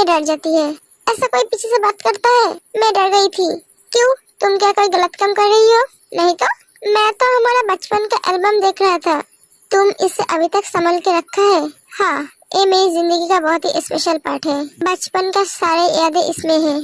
डर जाती है। ऐसा कोई पीछे से बात करता है? मैं डर गई थी। क्यों, तुम क्या कोई गलत काम कर रही हो? नहीं तो मैं तो हमारा बचपन का एल्बम देख रहा था। तुम इसे अभी तक संभाल के रखा है? हाँ, ये मेरी जिंदगी का बहुत ही स्पेशल पार्ट है। बचपन का सारे यादें इसमें है।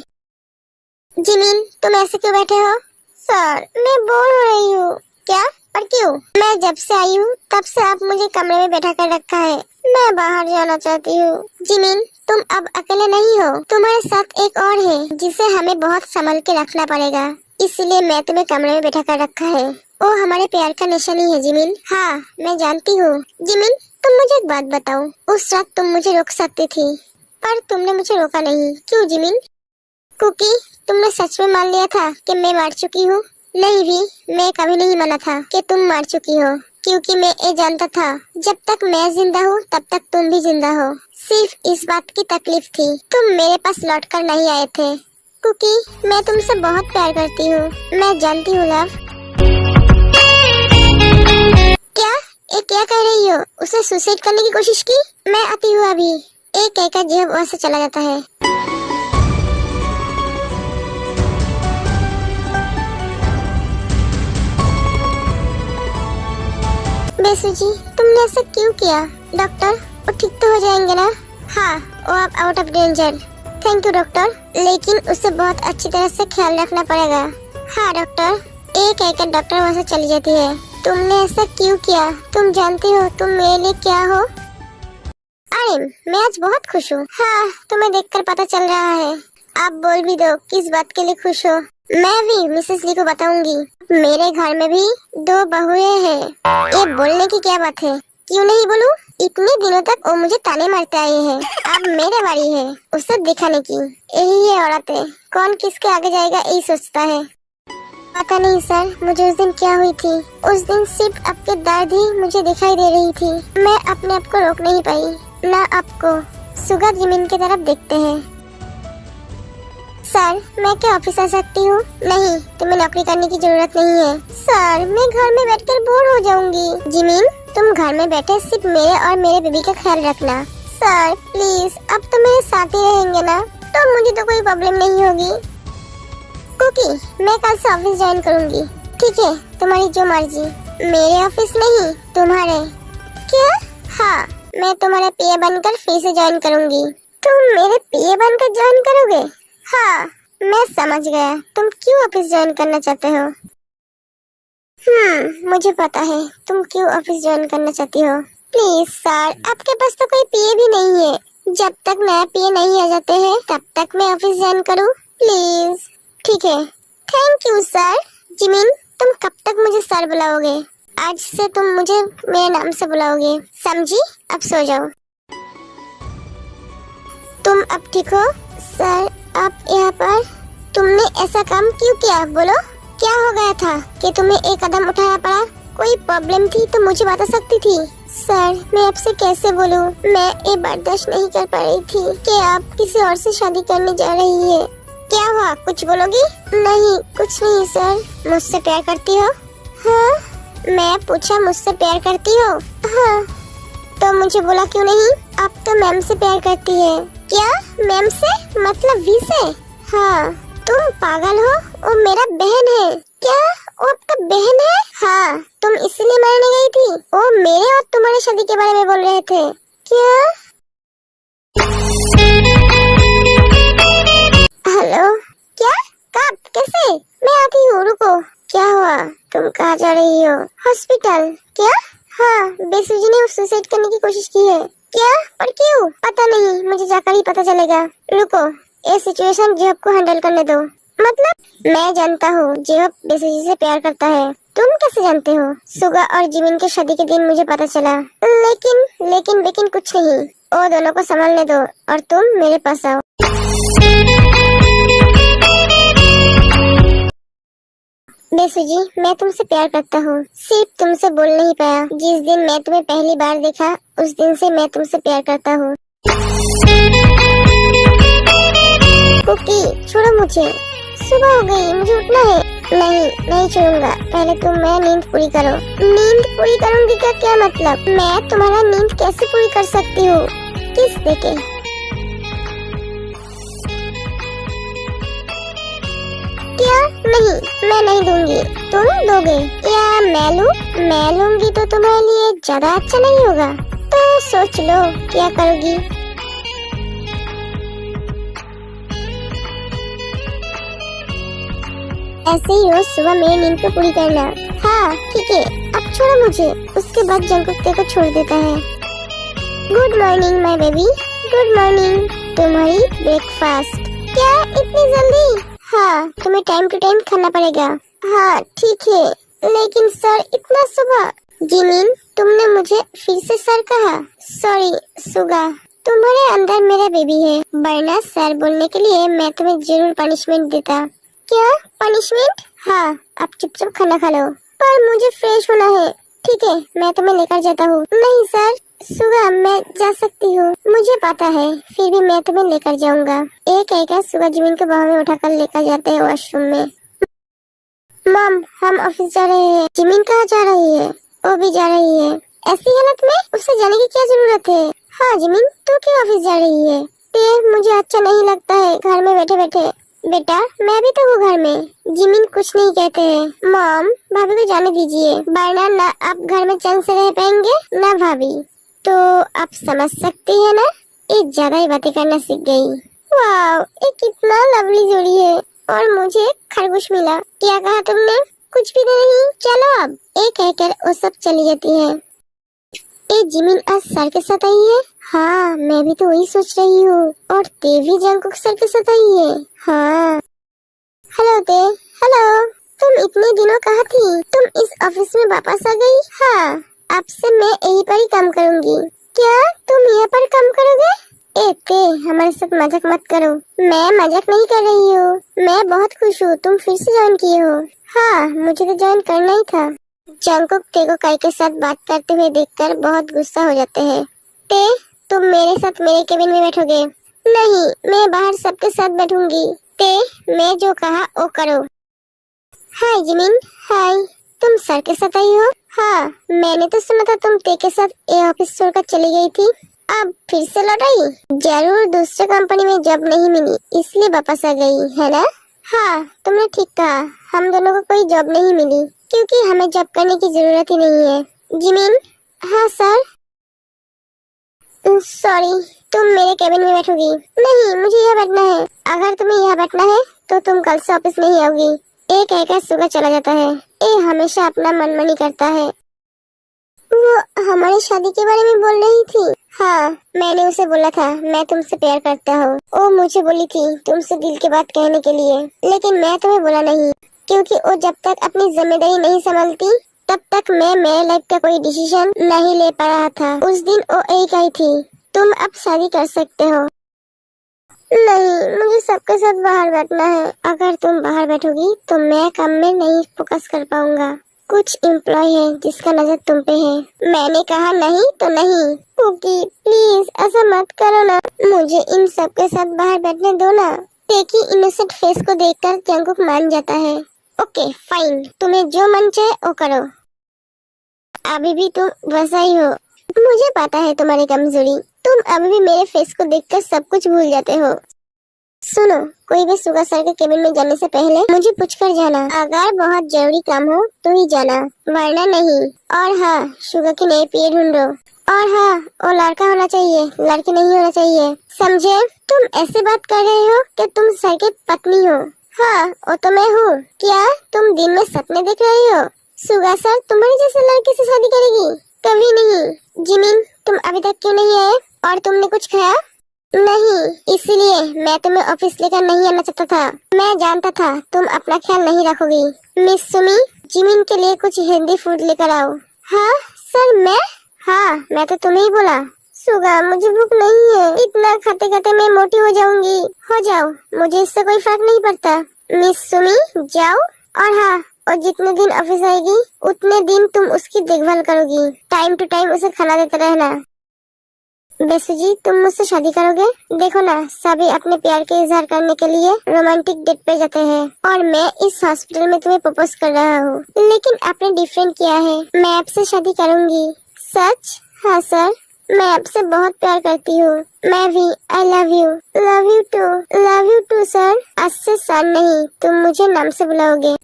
जिमिन, तुम ऐसे क्यों बैठे हो? सर, मैं बोर हो रही हूँ। क्या? पर क्यों? मैं जब से आई हूँ तब से आप मुझे कमरे में बैठा कर रखा है। मैं बाहर जाना चाहती हूँ। जिमिन, तुम अब अकेले नहीं हो, तुम्हारे साथ एक और है जिसे हमें बहुत संभल के रखना पड़ेगा। इसलिए मैं तुम्हें कमरे में बैठा कर रखा है। वो हमारे प्यार का निशानी है जिमिन। हाँ, मैं जानती हूँ। जिमिन, तुम मुझे एक बात बताओ। उस रात तुम मुझे रोक सकती थी, पर तुमने मुझे रोका नहीं। क्यों जिमिन? क्योंकि तुमने सच में मान लिया था कि मैं मर चुकी हूँ। नहीं भी, मैं कभी नहीं माना था कि तुम मर चुकी हो, क्योंकि मैं ये जानता था जब तक मैं जिंदा हूँ तब तक तुम भी जिंदा हो। सिर्फ इस बात की तकलीफ थी, तुम मेरे पास लौट कर नहीं आए थे, क्योंकि मैं तुमसे बहुत प्यार करती हूँ। मैं जानती हूँ लव। क्या? ये क्या कह रही हो? उसने सुसाइड करने की कोशिश की? मैं आती हूँ अभी। एक कहकर जेब वहाँ से चला जाता है। बेसु जी, तुमने ऐसा क्यों किया? डॉक्टर, वो ठीक तो हो जाएंगे ना? हाँ, वो अब out of danger. Thank you doctor, लेकिन उसे बहुत अच्छी तरह से ख्याल रखना पड़ेगा। हाँ डॉक्टर। एक कहकर डॉक्टर वहाँ से चली जाती है। तुमने ऐसा क्यों किया? तुम जानती हो तुम मेरे लिए क्या हो? अरे, मैं आज बहुत खुश हूँ। हाँ, तुम्हें देखकर पता चल रहा है। आप बोल भी दो, किस बात के लिए खुश हो? मैं भी मिसेस ली को बताऊंगी। मेरे घर में भी 2 बहुएं हैं। ये बोलने की क्या बात है? क्यों नहीं बोलूं? इतने दिनों तक वो मुझे ताने मारते आए हैं। अब मेरे बारी है उसे दिखाने की। यही है औरतें, कौन किसके आगे जाएगा यही सोचता है। पता नहीं सर, मुझे उस दिन क्या हुई थी। उस दिन सिर्फ आपके दर्द ही मुझे दिखाई दे रही थी। मैं अपने आप को रोक नहीं पाई, ना आपको। सुगा जिमिन की तरफ देखते हैं। सर, मैं क्या ऑफिस आ सकती हूँ? नहीं, तुम्हें नौकरी करने की जरूरत नहीं है। सर, मैं घर में बैठकर बोर हो जाऊंगी। जिमिन, तुम घर में बैठे सिर्फ मेरे और मेरे बेबी का ख्याल रखना। सर प्लीज, अब तो मेरे साथ ही रहेंगे ना, तो मुझे तो कोई प्रॉब्लम नहीं होगी। कुकी, मैं कल से ऑफिस ज्वाइन करूंगी। ठीक है, तुम्हारी जो मर्जी। मेरे ऑफिस नहीं, तुम्हारे। क्या? हाँ, मैं तुम्हारे पीए बनकर फिर से ज्वाइन करूंगी। तुम मेरे पीए बनकर ज्वाइन करोगे? हाँ, मैं समझ गया तुम क्यों ऑफिस ज्वाइन करना चाहते हो। मुझे पता है तुम क्यों ऑफिस ज्वाइन करना चाहती हो। प्लीज सर, आपके पास तो कोई पीए भी नहीं है। जब तक नया पीए नहीं आ जाते हैं तब तक मैं ऑफिस ज्वाइन करूँ प्लीज। ठीक है, थैंक यू सर। जिमिन, तुम कब तक मुझे सर बुलाओगे? आज से तुम मुझे मेरे नाम से बुलाओगे, समझी? अब सो जाओ। तुम अब ठीक हो? सर, आप यहाँ पर? तुमने ऐसा काम क्यों किया? बोलो, क्या हो गया था कि तुम्हें एक कदम उठाना पड़ा? कोई प्रॉब्लम थी तो मुझे बता सकती थी। सर, मैं आपसे कैसे बोलूं? मैं ये बर्दाश्त नहीं कर पा रही थी कि आप किसी और से शादी करने जा रही है। क्या हुआ, कुछ बोलोगी? नहीं, कुछ नहीं सर। मुझसे प्यार करती हो? हाँ। मैं पूछा, मुझसे प्यार करती हो? हाँ। तो मुझे बोला क्यों नहीं? आप तो मैम से प्यार करती है। क्या? मैम से? मतलब वी से? हाँ। तुम पागल हो, वो मेरा बहन है। क्या? वो आपका बहन है? हाँ। तुम इसलिए मरने गई थी? वो मेरे और तुम्हारी शादी के बारे में बोल रहे थे। क्या? हेलो? क्या? कब? कैसे? मैं आती हूँ, रुको। क्या हुआ? तुम कहाँ जा रही हो? हॉस्पिटल। क्या? हाँ, बेसु जी ने सुसाइड करने की कोशिश की है। क्या? पर क्यों? पता नहीं, मुझे जाकर ही पता चलेगा। रुको, ये सिचुएशन जेहब को हैंडल करने दो। मतलब? मैं जानता हूँ जेहब बेसु जी से प्यार करता है। तुम कैसे जानते हो? सुगा और जिमिन की शादी के दिन मुझे पता चला। लेकिन कुछ नहीं। वो दोनों को संभालने दो और तुम मेरे पास आओ। बेसु जी, मैं तुमसे प्यार करता हूँ, सिर्फ तुमसे बोल नहीं पाया। जिस दिन मैं तुम्हें पहली बार देखा उस दिन से मैं तुमसे प्यार करता हूँ। कुकी, छोड़ो मुझे, सुबह हो गई, मुझे उठना है। नहीं छोड़ूंगा, पहले तुम मैं नींद पूरी करो। नींद पूरी करूंगी का क्या मतलब? मैं तुम्हारा नींद कैसे पूरी कर सकती हूँ? किस देके? नहीं, मैं नहीं दूंगी। तुम दोगे या मैं लूं? मैं लूंगी तो तुम्हारे लिए ज्यादा अच्छा नहीं होगा, तो सोच लो क्या करोगी। ऐसे ही रोज सुबह मेरी नींद को पूरी करना। हाँ ठीक है, अब छोड़ो मुझे। उसके बाद जंकुक तेरे को छोड़ देता है। Good morning my baby, good morning. तुम्हारी ब्रेकफास्ट। क्या इतनी जल्दी? हाँ, तुम्हें टाइम टू टाइम खाना पड़ेगा। हाँ ठीक है, लेकिन सर इतना सुबह। जिमिन, तुमने मुझे फिर से सर कहा। सॉरी सुगा, तुम्हारे अंदर मेरा बेबी है, वरना सर बोलने के लिए मैं तुम्हें जरूर पनिशमेंट देता। क्या पनिशमेंट? हाँ, अब चुपचाप खाना खा लो। पर मुझे फ्रेश होना है। ठीक है, मैं तुम्हें लेकर जाता हूँ। नहीं सर, सुगा मैं जा सकती हूँ, मुझे पता है, फिर भी मैं तुम्हें लेकर जाऊंगा। एक कहकर सुगा जिमिन को बाहों में उठाकर लेकर जाते हैं वॉशरूम में। मॉम, हम ऑफिस जा रहे हैं। जिमिन कहाँ जा रही है? वो भी जा रही है। ऐसी हालत में उससे जाने की क्या जरूरत है? हाँ जिमिन, तू क्यों ऑफिस जा रही है? मुझे अच्छा नहीं लगता है घर में बैठे बैठे। बेटा मैं भी तो हूँ घर में। जिमिन कुछ नहीं कहते हैं। मॉम, भाभी को जाने दीजिए, वरना ना आप घर में चैन से रह पाएंगे ना भाभी। तो आप समझ सकती है ना, ये ज्यादा ही बातें करना सीख गई। वाह, ये कितना लवली जोड़ी है। और मुझे खरगोश मिला। क्या कहा तुमने? कुछ भी नहीं, चलो अब। एक कहकर वो सब चली जाती है। ए जिमिन आज सर के साथ आई है? हाँ, मैं भी तो वही सोच रही हूँ। और ते भी जंकुक सर के साथ आई है? हाँ। हेलो ते। हेलो, तुम इतने दिनों कहाँ थी? तुम इस ऑफिस में वापस आ गई? हाँ, अब से मैं यहीं पर ही काम करूँगी। क्या तुम यहाँ पर काम करोगे? ए ते, हमारे साथ मजाक मत करो। मैं मजाक नहीं कर रही हूँ, मैं बहुत खुश हूँ तुम फिर से ज्वाइन किए हो। हाँ, मुझे तो ज्वाइन करना ही था। जंकुक ते को काई के साथ बात करते हुए देखकर बहुत गुस्सा हो जाते हैं। ते, तुम मेरे साथ मेरे केबिन में बैठोगे? नहीं, मैं बाहर सबके साथ बैठूंगी। ते, मैं जो कहा वो करो। हाय जिमिन। हाय, तुम सर के साथ आई हो? हाँ, मैंने तो सुना था तुम ते के साथ ये ऑफिस छोड़कर चली गई थी, अब फिर से लौट आई? जरूर दूसरे कंपनी में जॉब नहीं मिली इसलिए वापस आ गई है ना? हाँ, तुमने ठीक कहा, हम दोनों को कोई जॉब नहीं मिली, क्योंकि हमें जॉब करने की जरूरत ही नहीं है। जिमिन। हाँ सर। सॉरी, तुम मेरे केबिन में बैठोगी? नहीं, मुझे यहाँ बैठना है। अगर तुम्हें यहाँ बैठना है तो तुम कल से ऑफिस नहीं आओगी। एक कहकर सुगा चला जाता है। ये हमेशा अपना मनमानी करता है। वो हमारी शादी के बारे में बोल रही थी। हाँ, मैंने उसे बोला था मैं तुमसे प्यार करता हूँ। वो मुझे बोली थी तुमसे दिल की बात कहने के लिए, लेकिन मैं तुम्हें बोला नहीं, क्योंकि वो जब तक अपनी जिम्मेदारी नहीं संभालती तब तक मैं मेरे लाइफ का कोई डिसीजन नहीं ले पा रहा था। उस दिन वो एक आई थी, तुम अब शादी कर सकते हो। नहीं, मुझे सबके साथ बाहर बैठना है। अगर तुम बाहर बैठोगी तो मैं काम में नहीं फोकस कर पाऊंगा। कुछ एम्प्लॉय है जिसका नजर तुम पे है। मैंने कहा नहीं तो नहीं। कुकी प्लीज ऐसा मत करो ना, मुझे इन सब के साथ बाहर बैठने दो ना। पेकी इनोसेंट फेस को देखकर जंकुक मान जाता है। ओके फाइन, तुम्हें जो मन चाहे वो करो। अभी भी तुम वैसा ही हो, मुझे पता है तुम्हारी कमजोरी। तुम अभी भी मेरे फेस को देखकर सब कुछ भूल जाते हो। सुनो, कोई भी सुगा सर के केबिन में जाने से पहले मुझे पूछकर जाना। अगर बहुत जरूरी काम हो तो ही जाना, वरना नहीं। और हाँ, शुगर की नई पीए ढूंढो। और हाँ, वो लड़का होना चाहिए, लड़की नहीं होना चाहिए, समझे? तुम ऐसे बात कर रहे हो कि तुम सर की पत्नी हो। हाँ, वो तो मैं हूँ। क्या तुम दिन में सपने देख रही हो? सुगा सर तुम्हारी जैसे लड़के से शादी करेगी? कभी नहीं। जिमिन, तुम अभी तक क्यों नहीं आए? और तुमने कुछ खाया? नहीं, इसलिए मैं तुम्हें ऑफिस लेकर नहीं आना चाहता था। मैं जानता था तुम अपना ख्याल नहीं रखोगी। मिस सुमी, जिमिन के लिए कुछ हेल्दी फूड लेकर आओ। हाँ सर, मैं? हाँ, मैं तो तुम्हें ही बोला। सुगा, मुझे भूख नहीं है, इतना खाते खाते मैं मोटी हो जाऊंगी। हो जाओ, मुझे इससे कोई फर्क नहीं पड़ता। मिस सुमी जाओ। और हाँ, और जितने दिन ऑफिस आएगी उतने दिन तुम उसकी देखभाल करोगी। टाइम टू टाइम उसे खाना देते रहना। बेसु जी, तुम मुझसे शादी करोगे? देखो ना, सभी अपने प्यार के इजहार करने के लिए रोमांटिक डेट पे जाते हैं, और मैं इस हॉस्पिटल में तुम्हें प्रपोज कर रहा हूँ, लेकिन आपने डिफरेंट किया है। मैं आपसे शादी करूँगी। सच? हाँ सर। मैं आपसे बहुत प्यार करती हूँ। मैं भी। I love you. Love you too. Love you too sir. आज से सर नहीं, तुम मुझे नाम से बुलाओगे।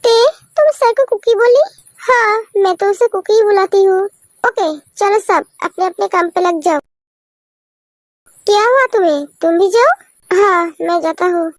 ते, तुम सर को कुकी बोली? हाँ, मैं तो उसे कुकी ही बुलाती हूँ। ओके, चलो सब अपने अपने काम पे लग जाओ। क्या हुआ तुम्हें? तुम भी जाओ। हाँ, मैं जाता हूँ।